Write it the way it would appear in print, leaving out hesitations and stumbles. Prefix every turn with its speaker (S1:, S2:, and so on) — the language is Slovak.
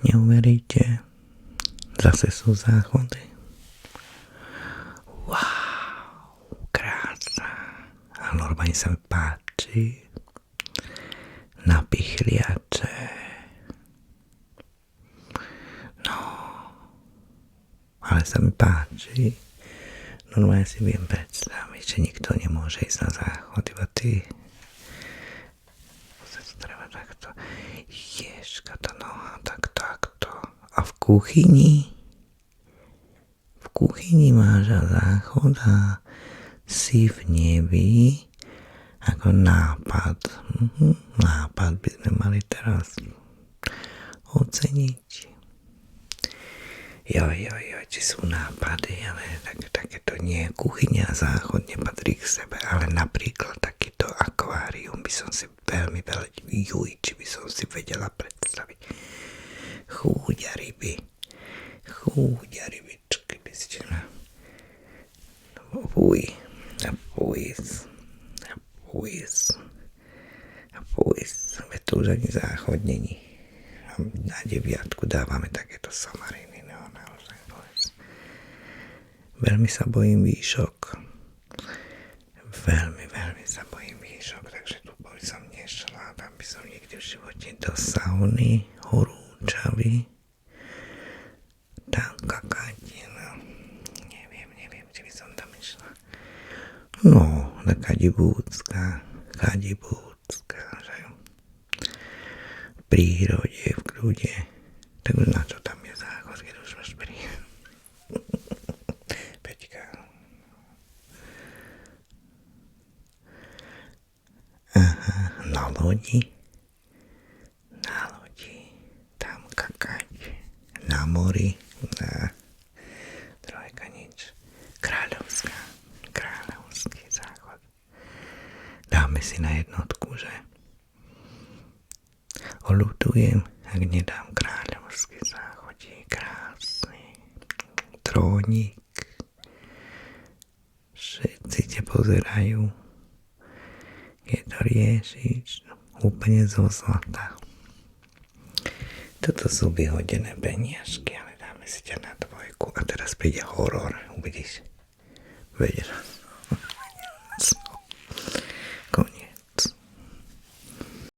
S1: Neuveríte, zase sú záchody. Wow, krása. A normálne sa mi páči. Napichliače. No, ale sa mi páči. Normálne si viem predstaviť, že nikto nemôže ísť na záchod, iba ty. Treba takto. Ježka, tá noha, takto. A v kuchyni? V kuchyni máš záchod a si v nebi ako nápad. Nápad by sme mali teraz oceniť. Joj, či sú nápady, ale takéto nie. Kuchyňa a záchod nepatrí k sebe, ale napríklad takýto akvárium by som si veľmi či by som si vedela predstaviť. Chúďa rybičky by si veď to už ani záchod není. Na 9 dávame takéto somariny. No, naozaj. Veľmi sa bojím výšok. Veľmi sa bojím výšok, takže tu by som nešla, tam by som nikdy v živote do sauny, horúčavy, tam kakať, no, neviem, či by som tam išla. No, na Kadibúcka, že jo. V prírode, v kľude, tak na čo tam je záchod, keď už máš prírode. Peťka. Aha, na lodi, tam kakať, na mori, na trojka nič, kráľovský záchod. Dáme si na jednotku, že? Oľutujem, ak nedám kráľovský záchod, je krásny, trónik, všetci ťa pozerajú, keď to riešiš úplne zo zlata. Toto sú vyhodené peniažky, ale dáme si ťa na 2 a teraz príde horor, uvidíš. Veď